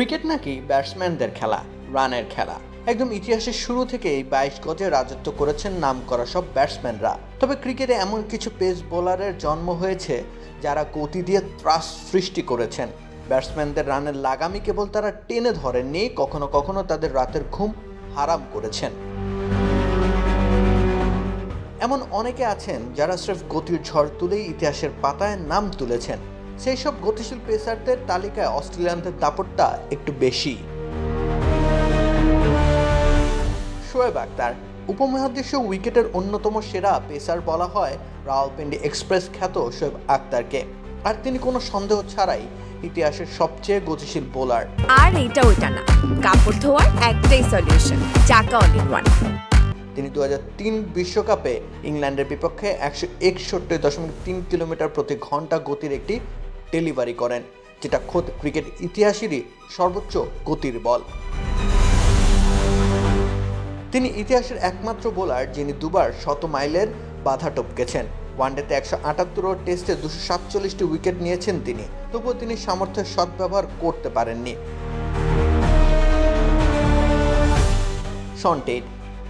Cricket নাকি ব্যাটসম্যানদের খেলা, রানের খেলা। একদম ইতিহাসের শুরু থেকেই 22 গজে রাজত্ব করেছেন নামকরা সব ব্যাটসম্যানরা। তবে ক্রিকেটে এমন কিছু পেস বোলারের জন্ম হয়েছে যারা গতি দিয়ে ত্রাস সৃষ্টি করেছেন। ব্যাটসম্যানদের রানের লাগামই কেবল তারা টেনে ধরেননি, কখনো কখনো তাদের রাতের ঘুম হারাম করেছেন। এমন অনেকে আছেন যারা স্রেফ গতির ঝড় তুলেই ইতিহাসের পাতায় নাম তুলেছেন। সেই সব গতিশীল পেসারদের তালিকায় অস্ট্রেলিয়ানদের দাপটটা একটু বেশি। শোয়েব আখতার উপমহাদেশীয় উইকেটের অন্যতম সেরা পেসার বলা হয় রাওয়ালপিন্ডি এক্সপ্রেস খ্যাত শোয়েব আখতারকে। আর তিনি কোনো সন্দেহ ছাড়াই ইতিহাসের সবচেয়ে গতিশীল বোলার। আর এটা ওইটা না, কাপড় ধোয়ার একটাই সলিউশন, চাকা অল ইন ওয়ান। তিনি 2003 বিশ্বকাপে ইংল্যান্ডের বিপক্ষে 161.3 কিলোমিটার প্রতি ঘন্টা গতির একটি ডেলিভারি করেন, যেটা খোদ ক্রিকেট ইতিহাসেরই সর্বোচ্চ গতির বল। তিনি ইতিহাসের একমাত্র বোলার যিনি দুবার 100 মাইলের বাধা টপকেছেন। ওয়ানডেতে 178 ও টেস্টে 247টি উইকেট নিয়েছেন তিনি, তবুও তিনি সামর্থ্যের সদ্ব্যবহার করতে পারেননি। শন টেট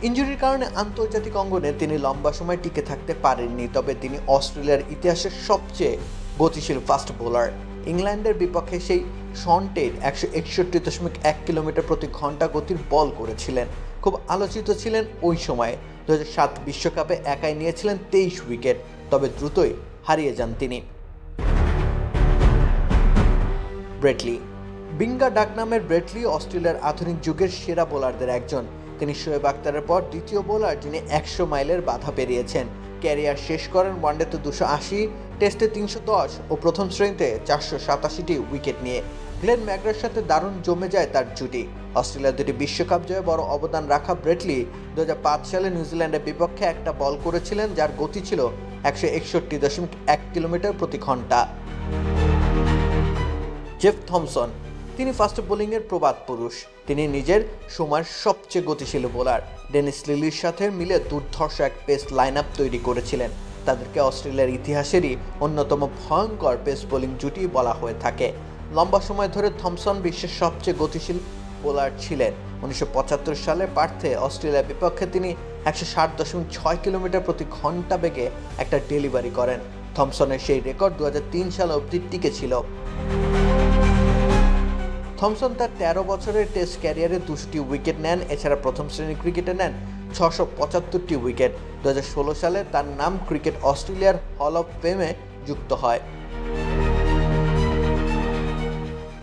ইনজুরির কারণে আন্তর্জাতিক অঙ্গনে তিনি লম্বা সময় টিকে থাকতে পারেননি, তবে তিনি অস্ট্রেলিয়ার ইতিহাসের সবচেয়ে গতিশীল ফাস্ট বোলার। ইংল্যান্ডের বিপক্ষে সেই শন টেট 161.1 কিলোমিটার প্রতি ঘন্টা গতির বল করেছিলেন। খুব আলোচিত ছিলেন ওই সময়ে। 2007 বিশ্বকাপে একাই নিয়েছিলেন 23 উইকেট, তবে দ্রুতই হারিয়ে যান তিনি। ব্রেটলি বিঙ্গা ডাকনামের ব্রেটলি অস্ট্রেলিয়ার আধুনিক যুগের সেরা বোলারদের একজন। তিনি শোয়েব আখতারের পর দ্বিতীয় বোলার যিনি 100 মাইলের বাধা পেরিয়েছেন। ক্যারিয়ার শেষ করেন ওয়ানডেতে 280, টেস্টে 310 ও প্রথম শ্রেণীতে 487টি উইকেট নিয়ে। গ্লেন ম্যাকগ্রার সাথে দারুণ জমে যায় তার জুটি। অস্ট্রেলিয়ার দুটি বিশ্বকাপ জয়ে বড় অবদান রাখা ব্রেটলি 2005 সালে নিউজিল্যান্ডের বিপক্ষে একটা বল করেছিলেন যার গতি ছিল 161.1 কিলোমিটার প্রতি ঘন্টা। জেফ থমসন তিনি ফাস্ট বোলিংয়ের প্রবাদ পুরুষ। তিনি নিজের সময়ের সবচেয়ে গতিশীল বোলার। ডেনিস লিলির সাথে মিলে দুর্ধর্ষ এক পেস লাইন আপ তৈরি করেছিলেন। তাদেরকে অস্ট্রেলিয়ার ইতিহাসেরই অন্যতম ভয়ঙ্কর পেস বোলিং জুটি বলা হয়ে থাকে। লম্বা সময় ধরে থমসন বিশ্বের সবচেয়ে গতিশীল বোলার ছিলেন। 1975 সালে পার্থে অস্ট্রেলিয়ার বিপক্ষে তিনি 160.6 কিলোমিটার প্রতি ঘন্টা বেগে একটা ডেলিভারি করেন। থমসনের সেই রেকর্ড 2003 সালে অবধি টিকে ছিল। থমসন তার 13 বছরের টেস্ট ক্যারিয়ারে 200টি উইকেট নেন। এছাড়া প্রথম শ্রেণীর ক্রিকেটে নেন 675টি উইকেট। 2016 সালে তার নাম ক্রিকেট অস্ট্রেলিয়ার হল অফ ফেমে যুক্ত হয়।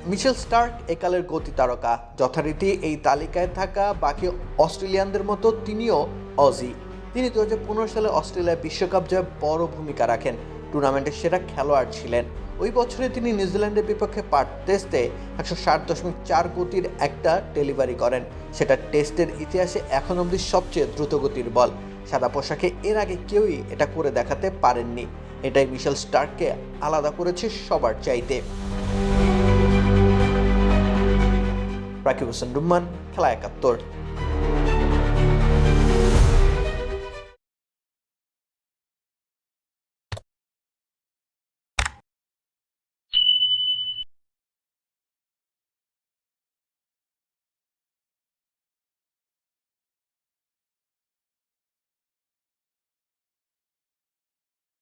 মিচেল স্টার্ক একালের গতি তারকা। যথারীতি এই তালিকায় থাকা বাকি অস্ট্রেলিয়ানদের মতো তিনিও অজি। তিনি 2015 সালে অস্ট্রেলিয়া বিশ্বকাপ জয়ে বড় ভূমিকা রাখেন। টুর্নামেন্টের সেরা খেলোয়াড় ছিলেন। ওই বছরে তিনি নিউজিল্যান্ডের বিপক্ষে পার্থ টেস্টে 160.4 গতির একটা ডেলিভারি করেন। সেটা টেস্টের ইতিহাসে এখন অবধি সবচেয়ে দ্রুত গতির বল। সাদা পোশাকে এর আগে কেউই এটা করে দেখাতে পারেননি। এটাই মিশেল স্টার্ককে আলাদা করেছে সবার চাইতে। রাকিব হোসেন রুম্মান, খেলা 71।